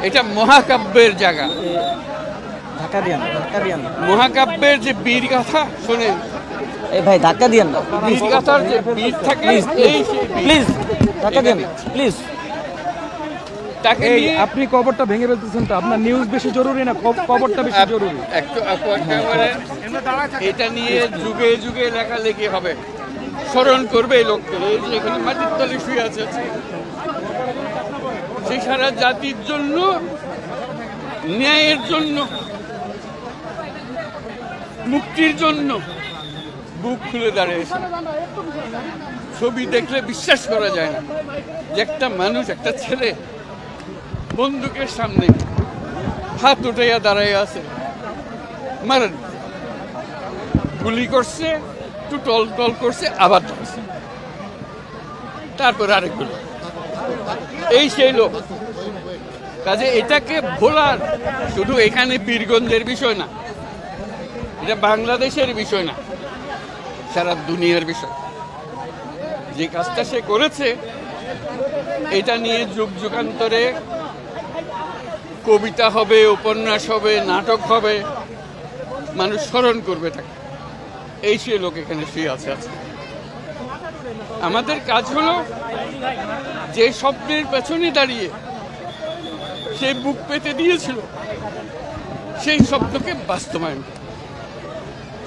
এটা মহাকাব্যের জায়গা। ধাক্কা দিয়েন না, ধাক্কা দিয়েন না। মহাকাব্যের যে বীর গাথা শোনেন, এই ভাই ধাক্কা দিয়েন না বীর গাথার যে বীর থাকে, এই সেই বীর। প্লিজ ধাক্কা দিয়েন না প্লিজ। তাকে এই নিয়ে আপনি কবরটা ভেঙে ফেলতেছেন তো, আপনার নিউজ বেশি জরুরি না কবরটা বেশি জরুরি? একটু একেবারে এটা নিয়ে যুগে যুগে লেখালেখি হবে, স্মরণ করবে এই লোককে। এই যে এখানে মাটির তলে শুয়ে আছে, সে সারা জাতির জন্য, ন্যায়ের জন্য, মুক্তির জন্য বুক খুলে দাঁড়িয়েছে। ছবি দেখলে বিশ্বাস করা যায় না যে একটা মানুষ, একটা ছেলে বন্দুকের সামনে হাত উঠাইয়া দাঁড়াই আছে। মারেন, গুলি করছে, একটু টল টল করছে, আবার ধরছে, তারপর আরেকগুলো। এই সেই লোক। কাজে এটাকে ভোলার শুধু এখানে পীরগঞ্জের বিষয় না, এটা বাংলাদেশের বিষয় না, সারা দুনিয়ার বিষয়। যে কাজটা সে করেছে এটা নিয়ে যুগ যুগান্তরে কবিতা হবে, উপন্যাস হবে, নাটক হবে, মানুষ স্মরণ করবে তাকে। এই সে লোক এখানে শুয়ে আছে। আমাদের কাজ হলো যে স্বপ্নের পেছনে দাঁড়িয়ে সে বুক পেতে দিয়েছিল, সেই স্বপ্নকে বাস্তবায়ন করা।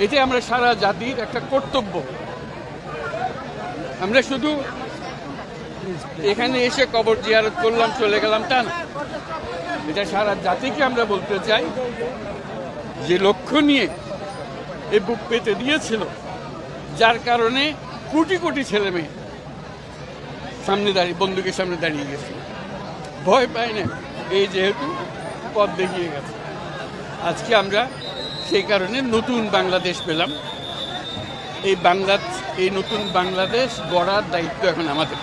এটা আমরা সারা জাতির একটা কর্তব্য। আমরা শুধু এখানে এসে কবর জিয়ারত করলাম, চলে গেলাম, তা না। এটা সারা জাতিকে আমরা বলতে চাই, যে লক্ষ্য নিয়ে এই বুক পেতে দিয়েছিল, যার কারণে কোটি কোটি ছেলে মেয়ে সামনে দাঁড়িয়ে, বন্দুকের সামনে দাঁড়িয়ে গেছে, ভয় পায় না। এই যেহেতু পথ দেখিয়ে গেছে, আজকে আমরা সেই কারণে নতুন বাংলাদেশ পেলাম। এই নতুন বাংলাদেশ গড়ার দায়িত্ব এখন আমাদের।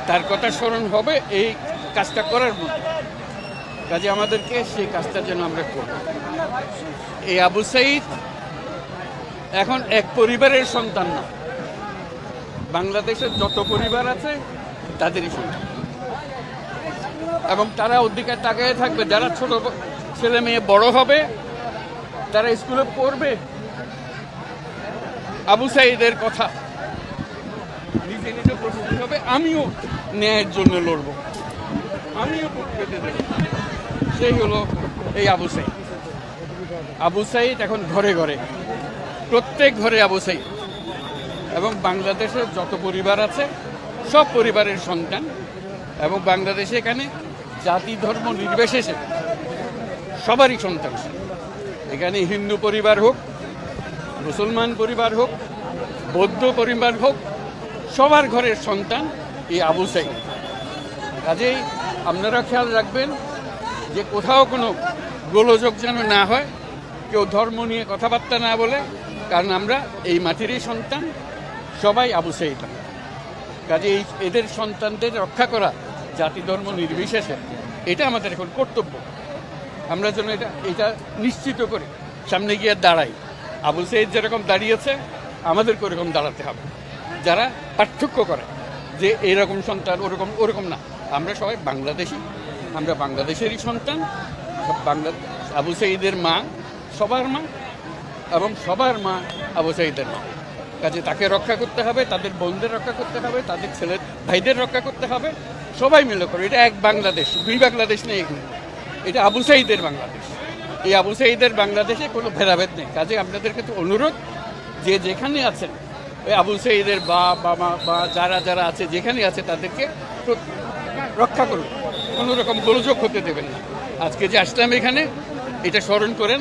তার কথা স্মরণ হবে এই কাজটা করার মতো। কাজে আমাদেরকে সেই কাজটা যেন আমরা করব। এই আবু সাঈদ এখন এক পরিবারের সন্তান না, বাংলাদেশের যত পরিবার আছে তাদেরই সন্তান, এবং তারা অধিকার তাকায় থাকবে। যারা ছোট ছেলে মেয়ে বড় হবে, তারা স্কুলে পড়বে, আবু সাঈদের কথা নিজে নিজে প্রস্তুত হবে, আমিও ন্যায়ের জন্য লড়ব, আমিও বুক পেতে দেব। সেই হলো এই আবু সাঈদ। আবু সাঈদ এখন ঘরে ঘরে, প্রত্যেক ঘরে আবু সাঈদ, এবং বাংলাদেশের যত পরিবার আছে সব পরিবারের সন্তান। এবং বাংলাদেশে এখানে জাতি ধর্ম নির্বিশেষে সবারই সন্তান। এখানে হিন্দু পরিবার হোক, মুসলমান পরিবার হোক, বৌদ্ধ পরিবার হোক, সবার ঘরের সন্তান এই আবু সাঈদ। কাজেই আপনারা খেয়াল রাখবেন যে কোথাও কোনো গোলযোগ যেন না হয়, কেউ ধর্ম নিয়ে কথাবার্তা না বলে, কারণ আমরা এই মাটিরই সন্তান, সবাই আবু সাঈদ। কাজেই এদের সন্তানদের রক্ষা করা জাতি ধর্ম নির্বিশেষে, এটা আমাদের এখন কর্তব্য। আমরা যেন এটা নিশ্চিত করে সামনে গিয়ে দাঁড়াই। আবু সাঈদ যেরকম দাঁড়িয়েছে, আমাদেরকে ওরকম দাঁড়াতে হবে। যারা পার্থক্য করে যে এরকম সন্তান, ওরকম না, আমরা সবাই বাংলাদেশি, আমরা বাংলাদেশেরই সন্তান। আবু সাঈদের মা সবার মা, এবং সবার মা আবু সাঈদের মা। কাজে তাকে রক্ষা করতে হবে, তাদের বোনদের রক্ষা করতে হবে, তাদের ছেলে ভাইদের রক্ষা করতে হবে, সবাই মিলে করে। এটা এক বাংলাদেশ, দুই বাংলাদেশ নেই এখানে, এটা আবু সাঈদের বাংলাদেশ। এই আবু সাঈদের বাংলাদেশে কোনো ভেদাভেদ নেই। কাজে আপনাদের কাছে অনুরোধ, যে যেখানে আছেন ওই আবু সাঈদের বা যারা যারা আছে, যেখানে আছে, তাদেরকে রক্ষা করুন, কোনো রকম গোলযোগ হতে দেবেন না। আজকে যে আসলাম এখানে, এটা স্মরণ করেন।